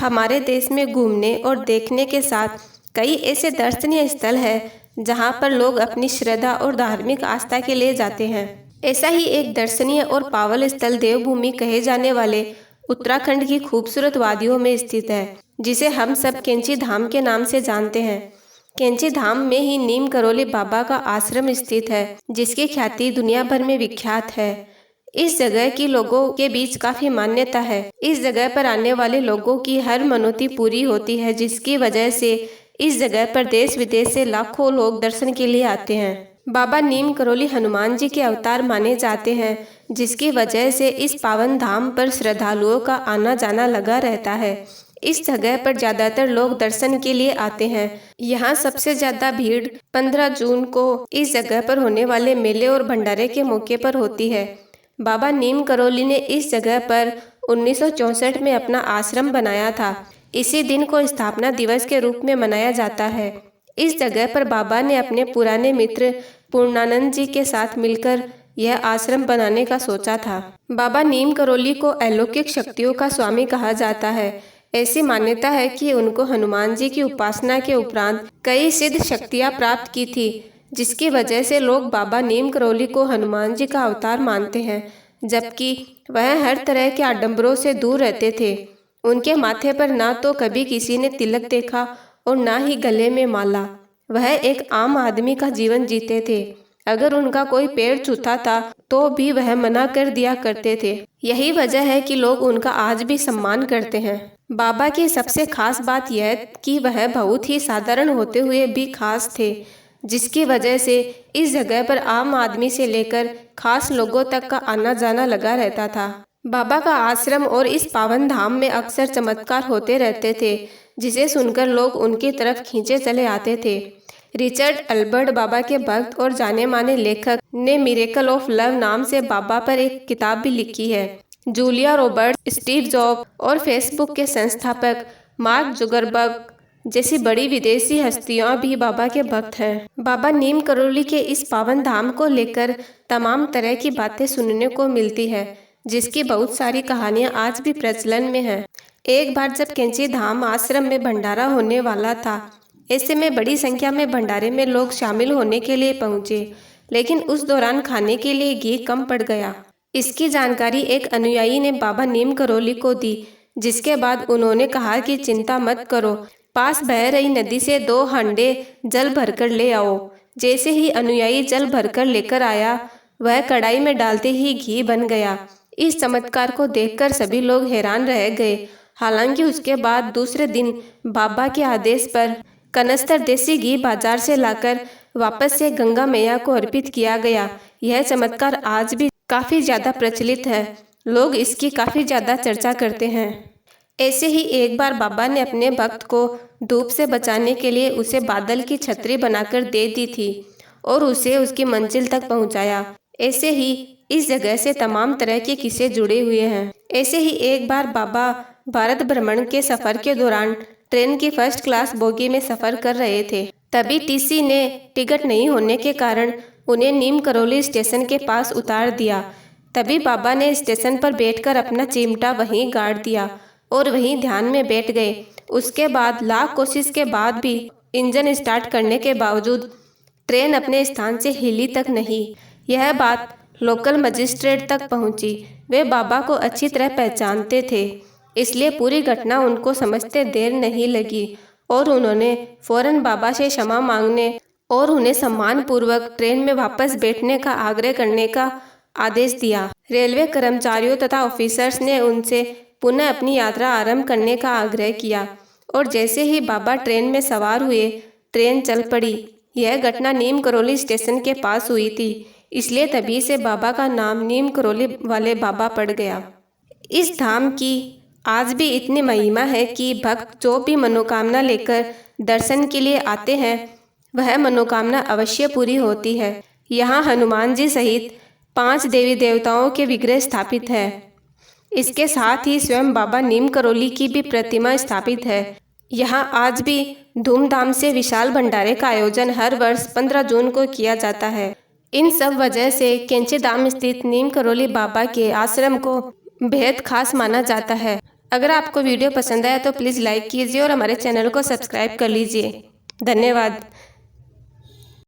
हमारे देश में घूमने और देखने के साथ कई ऐसे दर्शनीय स्थल हैं जहां पर लोग अपनी श्रद्धा और धार्मिक आस्था के लिए जाते हैं। ऐसा ही एक दर्शनीय और पावन स्थल देवभूमि कहे जाने वाले उत्तराखंड की खूबसूरत वादियों में स्थित है, जिसे हम सब कैंची धाम के नाम से जानते हैं। कैंची धाम में ही नीम करोली बाबा का आश्रम स्थित है, जिसकी ख्याति दुनिया भर में विख्यात है। इस जगह की लोगों के बीच काफी मान्यता है। इस जगह पर आने वाले लोगों की हर मनौती पूरी होती है, जिसकी वजह से इस जगह पर देश विदेश से लाखों लोग दर्शन के लिए आते हैं। बाबा नीम करोली हनुमान जी के अवतार माने जाते हैं, जिसकी वजह से इस पावन धाम पर श्रद्धालुओं का आना जाना लगा रहता है। इस जगह पर ज्यादातर लोग दर्शन के लिए आते हैं। यहाँ सबसे ज्यादा भीड़ 15 जून को इस जगह पर होने वाले मेले और भंडारे के मौके पर होती है। बाबा नीम करोली ने इस जगह पर 1964 में अपना आश्रम बनाया था। इसी दिन को स्थापना दिवस के रूप में मनाया जाता है। इस जगह पर बाबा ने अपने पुराने मित्र पूर्णानंद जी के साथ मिलकर यह आश्रम बनाने का सोचा था। बाबा नीम करोली को अलौकिक शक्तियों का स्वामी कहा जाता है। ऐसी मान्यता है कि उनको हनुमान जी की उपासना के उपरांत कई सिद्ध शक्तियां प्राप्त की थी, जिसकी वजह से लोग बाबा नीम करोली को हनुमान जी का अवतार मानते हैं, जबकि वह हर तरह के आडंबरों से दूर रहते थे। उनके माथे पर ना तो कभी किसी ने तिलक देखा और ना ही गले में माला। वह एक आम आदमी का जीवन जीते थे। अगर उनका कोई पैर छूता था तो भी वह मना कर दिया करते थे। यही वजह है कि लोग उनका आज भी सम्मान करते हैं। बाबा की सबसे खास बात यह कि वह बहुत ही साधारण होते हुए भी खास थे, जिसकी वजह से इस जगह पर आम आदमी से लेकर खास लोगों तक का आना जाना लगा रहता था। बाबा का आश्रम और इस पावन धाम में अक्सर चमत्कार होते रहते थे, जिसे सुनकर लोग उनकी तरफ खींचे चले आते थे। रिचर्ड अल्बर्ट बाबा के भक्त और जाने माने लेखक ने मिरेकल ऑफ लव नाम से बाबा पर एक किताब भी लिखी है। जूलिया रॉबर्ट्स, स्टीव जॉब और फेसबुक के संस्थापक मार्क जुकरबर्ग जैसी बड़ी विदेशी हस्तियां भी बाबा के भक्त हैं। बाबा नीम करोली के इस पावन धाम को लेकर तमाम तरह की बातें सुनने को मिलती है, जिसकी बहुत सारी कहानियां आज भी प्रचलन में हैं। एक बार जब कैंची धाम आश्रम में भंडारा होने वाला था, ऐसे में बड़ी संख्या में भंडारे में लोग शामिल होने के लिए पहुंचे, लेकिन उस दौरान खाने के लिए घी कम पड़ गया। इसकी जानकारी एक अनुयायी ने बाबा नीम करोली को दी, जिसके बाद उन्होंने कहा कि चिंता मत करो, पास बह रही नदी से 2 हांडे जल भरकर ले आओ। जैसे ही अनुयायी जल भरकर लेकर आया, वह कढ़ाई में डालते ही घी बन गया। इस चमत्कार को देखकर सभी लोग हैरान रह गए। हालांकि उसके बाद दूसरे दिन बाबा के आदेश पर कनस्तर देसी घी बाजार से लाकर वापस से गंगा मैया को अर्पित किया गया। यह चमत्कार आज भी काफी ज्यादा प्रचलित है। लोग इसकी काफी ज्यादा चर्चा करते हैं। ऐसे ही एक बार बाबा ने अपने भक्त को धूप से बचाने के लिए उसे बादल की छतरी बनाकर दे दी थी और उसे उसकी मंजिल तक पहुंचाया। ऐसे ही इस जगह से तमाम तरह के किस्से जुड़े हुए हैं। ऐसे ही एक बार बाबा भारत भ्रमण के सफर के दौरान ट्रेन की फर्स्ट क्लास बोगी में सफर कर रहे थे। तभी टीसी ने टिकट नहीं होने के कारण उन्हें नीम करोली स्टेशन के पास उतार दिया। तभी बाबा ने स्टेशन पर बैठकर अपना चिमटा वहीं गाड़ दिया और वहीं ध्यान में बैठ गए। उसके बाद लाख कोशिश के बाद भी इंजन स्टार्ट करने के बावजूद ट्रेन अपने स्थान से हिली तक नहीं। यह बात लोकल मजिस्ट्रेट तक पहुंची। वे बाबा को अच्छी तरह पहचानते थे, इसलिए पूरी घटना उनको समझते देर नहीं लगी और उन्होंने फौरन बाबा से क्षमा मांगने और उन्हें सम्मान पूर्वक ट्रेन में वापस बैठने का आग्रह करने का आदेश दिया। रेलवे कर्मचारियों तथा ऑफिसर्स ने उनसे पुनः अपनी यात्रा आरंभ करने का आग्रह किया और जैसे ही बाबा ट्रेन में सवार हुए, ट्रेन चल पड़ी। यह घटना नीम करोली स्टेशन के पास हुई थी, इसलिए तभी से बाबा का नाम नीम करोली वाले बाबा पड़ गया। इस धाम की आज भी इतनी महिमा है कि भक्त जो भी मनोकामना लेकर दर्शन के लिए आते हैं, वह मनोकामना अवश्य पूरी होती है। यहाँ हनुमान जी सहित 5 देवी देवताओं के विग्रह स्थापित है। इसके साथ ही स्वयं बाबा नीम करोली की भी प्रतिमा स्थापित है। यहाँ आज भी धूमधाम से विशाल भंडारे का आयोजन हर वर्ष 15 जून को किया जाता है। इन सब वजह से कैंची धाम स्थित नीम करोली बाबा के आश्रम को बेहद खास माना जाता है। अगर आपको वीडियो पसंद आया तो प्लीज़ लाइक कीजिए और हमारे चैनल को सब्सक्राइब कर लीजिए। धन्यवाद।